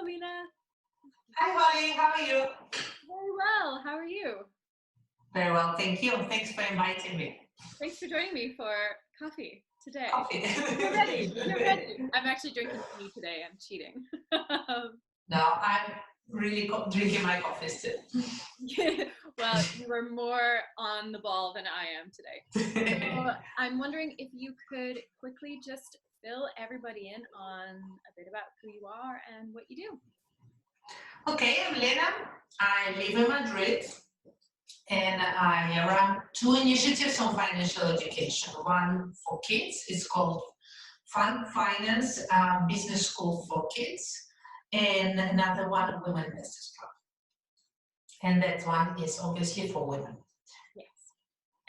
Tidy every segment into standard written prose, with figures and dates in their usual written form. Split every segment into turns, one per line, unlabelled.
Hello, Lena.
Hi, Holly. How are you?
Very well. How are you?
Very well, thank you. Thanks for inviting me.
Thanks for joining me for coffee today.
Coffee.
You're ready. You're ready. I'm actually drinking tea today. I'm cheating.
No, I'm really drinking my coffee still.
Well, you were more on the ball than I am today. So I'm wondering if you could quickly just fill everybody in on a bit about who you are and what you do.
Okay, I'm Lena. I live in Madrid and I run two initiatives on financial education. One for kids, it's called Fund Finance Business School for Kids, and another one, Women Investors Club. And that one is obviously for women.
Yes.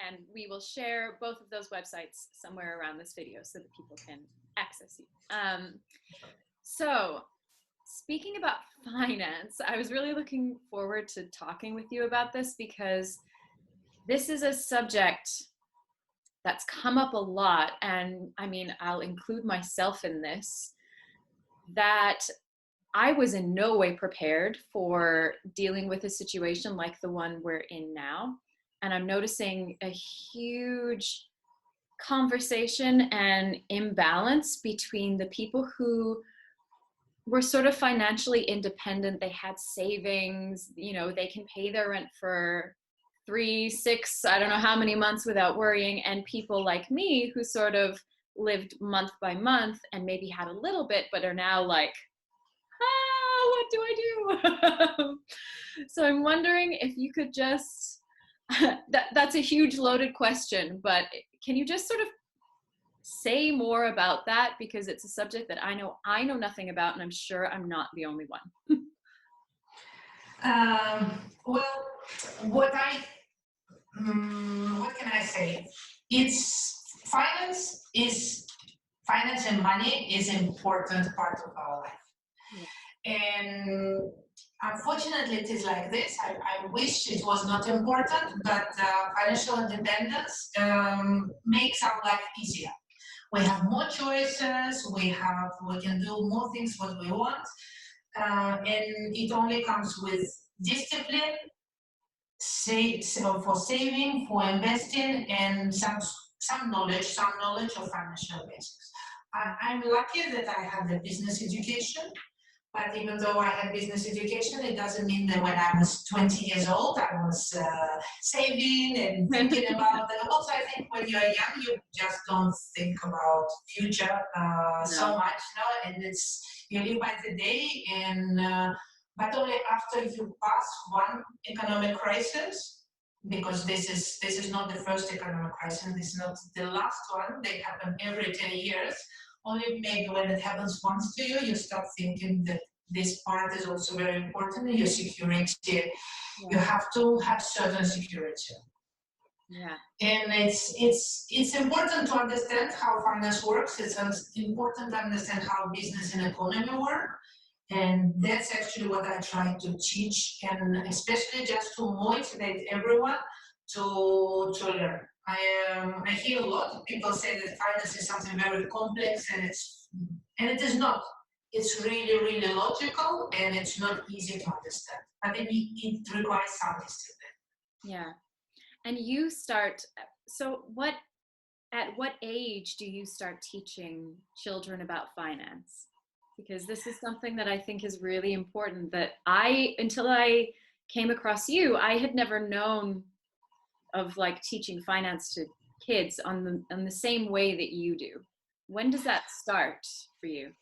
And we will share both of those websites somewhere around this video so that people can access you. So speaking about finance, I was really looking forward to talking with you about this because this is a subject that's come up a lot. And I mean, I'll include myself in this, that I was in no way prepared for dealing with a situation like the one we're in now. And I'm noticing a huge conversation and imbalance between the people who were sort of financially independent. They had savings, you know, they can pay their rent for 3, 6, I don't know how many months without worrying. And people like me who sort of lived month by month and maybe had a little bit, but are now like, what do I do? So I'm wondering if you could just, that's a huge loaded question, but can you just sort of say more about that? Because it's a subject that I know nothing about, and I'm sure I'm not the only one.
Well, what can I say? Finance and money is an important part of our life. Yeah. And unfortunately, it is like this. I wish it was not important, but financial independence makes our life easier. We have more choices. We can do more things what we want, and it only comes with discipline, for saving, for investing, and some knowledge of financial basics. I'm lucky that I had the business education. But even though I had business education, it doesn't mean that when I was 20 years old, I was saving and thinking about that. Also, I think when you're young, you just don't think about future so much, no? And you live by the day, and but only after you pass one economic crisis, because this is not the first economic crisis, this is not the last one. They happen every 10 years. Only maybe when it happens once to you, you start thinking that this part is also very important in your security. Yeah. You have to have certain security.
Yeah.
And it's important to understand how finance works. It's important to understand how business and economy work. And that's actually what I try to teach, and especially just to motivate everyone to learn. I hear a lot of people say that finance is something very complex, and it is not. It's really, really logical, and it's not easy to understand. I think it requires some discipline.
Yeah. And you start, so at what age do you start teaching children about finance? Because this is something that I think is really important, that until I came across you, I had never known of like teaching finance to kids on the same way that you do. When does that start for you?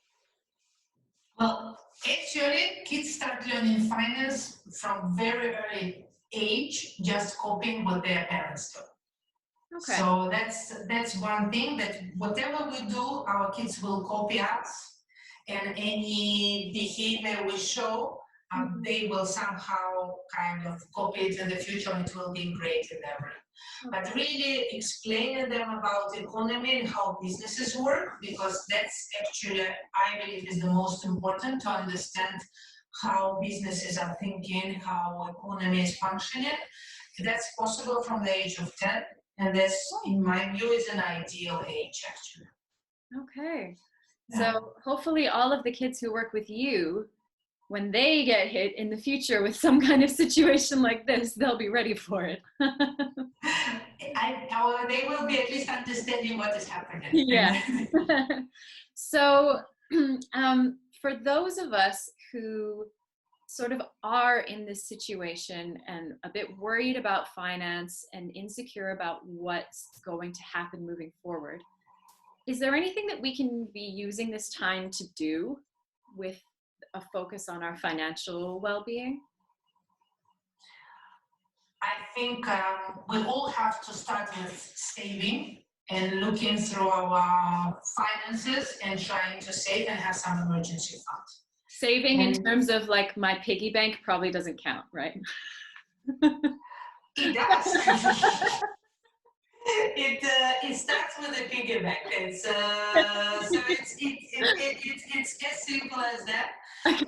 Well, actually, kids start learning finance from very early age, just copying what their parents do. Okay. So that's one thing, that whatever we do, our kids will copy us, and any behavior we show, they will somehow kind of copy it in the future, and it will be great in their brain. But really explaining them about the economy and how businesses work, because that's actually, I believe, is the most important, to understand how businesses are thinking, how economy is functioning. That's possible from the age of 10, and this, in my view, is an ideal age, actually.
Okay. Yeah. So hopefully all of the kids who work with you when they get hit in the future with some kind of situation like this, they'll be ready for it.
They will be at least understanding what is happening.
Yeah. So for those of us who sort of are in this situation and a bit worried about finance and insecure about what's going to happen moving forward, is there anything that we can be using this time to do with a focus on our financial well-being?
I think we all have to start with saving and looking through our finances and trying to save and have some emergency funds.
Saving in terms of like my piggy bank probably doesn't count, right?
It does. It starts with a piggy bank. It's as simple as that.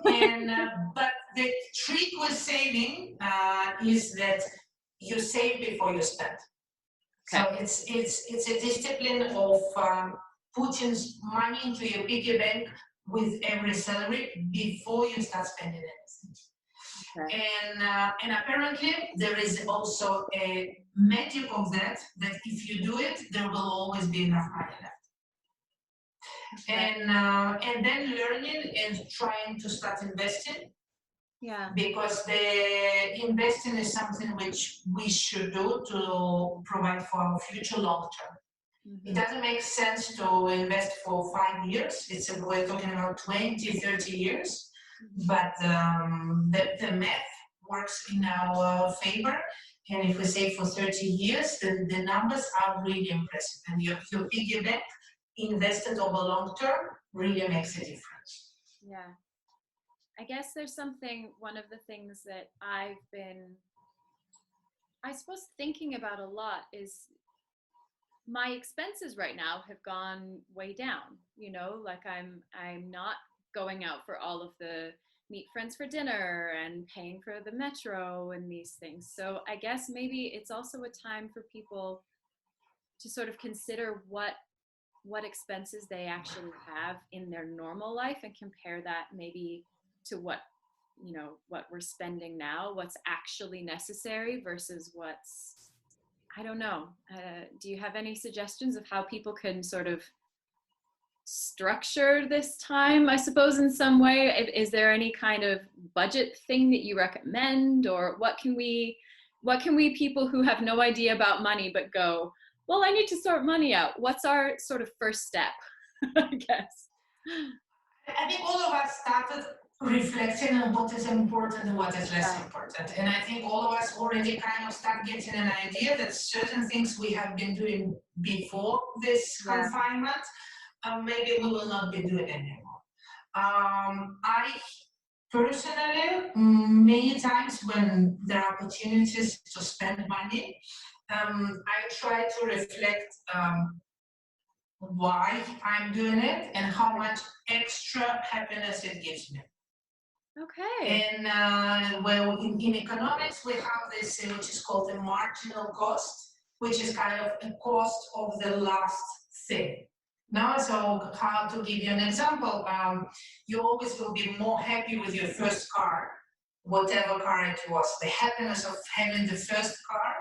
And but the trick with saving is that you save before you spend. Okay. So it's a discipline of putting money into your piggy bank with every salary before you start spending anything. Okay. And apparently there is also a magic of that if you do it, there will always be enough money left. Okay. And then learning and trying to start investing. Yeah. Because the investing is something which we should do to provide for our future long term. Mm-hmm. It doesn't make sense to invest for 5 years. We're talking about 20, 30 years. Mm-hmm. But the math works in our favor. And if we say for 30 years, then the numbers are really impressive. And your piggy bank invested over long term really makes a difference.
Yeah. I guess there's one of the things that I've been, I suppose, thinking about a lot is my expenses right now have gone way down, like I'm not going out for all of the meet friends for dinner and paying for the metro and these things. So I guess maybe it's also a time for people to sort of consider what expenses they actually have in their normal life and compare that maybe to what we're spending now, what's actually necessary versus what's, I don't know. Do you have any suggestions of how people can sort of structure this time, I suppose, in some way? Is there any kind of budget thing that you recommend, or what can we people who have no idea about money but go, well, I need to sort money out? What's our sort of first step, I guess?
I think all of us started reflecting on what is important and what is less important. And I think all of us already kind of start getting an idea that certain things we have been doing before this confinement, maybe we will not be doing anymore. I personally, many times when there are opportunities to spend money, I try to reflect why I'm doing it and how much extra happiness it gives me. Okay. And well, in economics, we have this which is called the marginal cost, which is kind of a cost of the last thing. Now, so how to give you an example, you always will be more happy with your first car, whatever car it was. The happiness of having the first car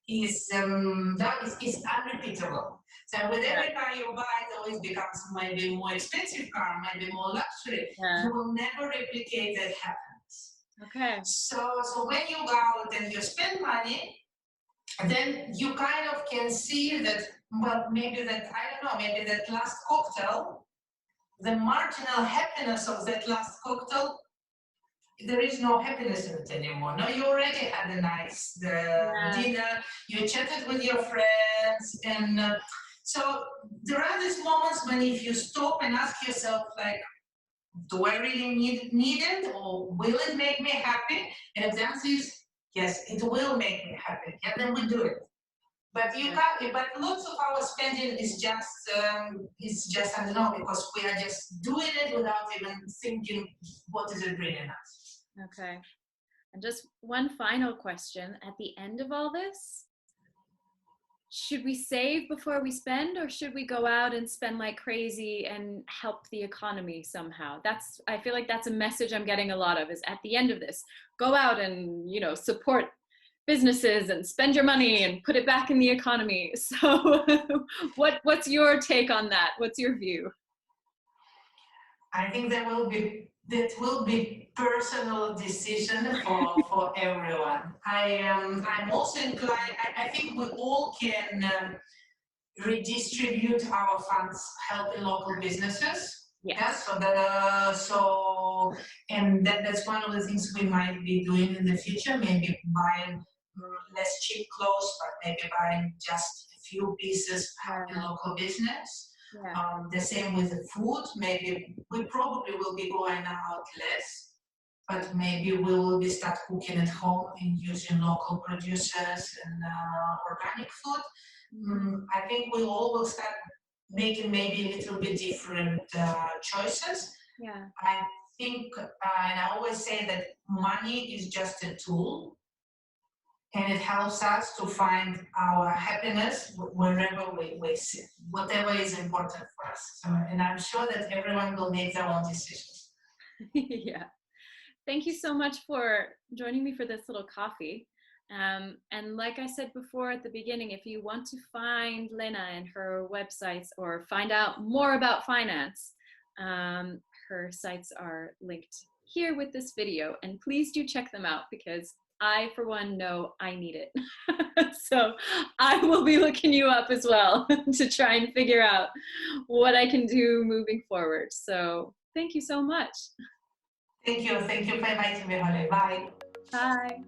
is unrepeatable. So with every car you buy, it always becomes maybe more expensive car, maybe more luxury. Yeah. You will never replicate that happiness. Okay. So when you go out and you spend money, then you kind of can see that, well, maybe that, I don't know, maybe that last cocktail, the marginal happiness of that last cocktail, there is no happiness in it anymore. No, you already had a nice dinner, you chatted with your friends, and so there are these moments when if you stop and ask yourself, like, do I really need it, or will it make me happy? And if the answer is yes, it will make me happy, and then we do it. But you can't. But lots of our spending is just I don't know, because we are just doing it without even thinking what is it bringing us.
Okay. And just one final question at the end of all this. should we save before we spend, or should we go out and spend like crazy and help the economy somehow? I feel like that's a message I'm getting a lot of, is at the end of this, go out and, support businesses and spend your money and put it back in the economy. So what's your take on that? What's your view?
I think that will be personal decision for everyone. I'm also inclined. I think we all can redistribute our funds, helping local businesses.
Yes.
Yeah, and that's one of the things we might be doing in the future. Maybe buying less cheap clothes, but maybe buying just a few pieces, helping local business.
Yeah.
The same with the food. Maybe we probably will be going out less, but maybe we will be start cooking at home and using local producers and organic food. I think we all will start making maybe a little bit different choices.
Yeah.
I think, and I always say that money is just a tool, and it helps us to find our happiness wherever we sit, whatever is important for us. So, and I'm sure that everyone will make their own decisions.
Yeah. Thank you so much for joining me for this little coffee. And like I said before at the beginning, if you want to find Lena and her websites or find out more about finance, her sites are linked here with this video. And please do check them out, because I, for one, know I need it. So I will be looking you up as well to try and figure out what I can do moving forward. So thank you so much.
Thank you for inviting me, Holly. Bye.
Bye.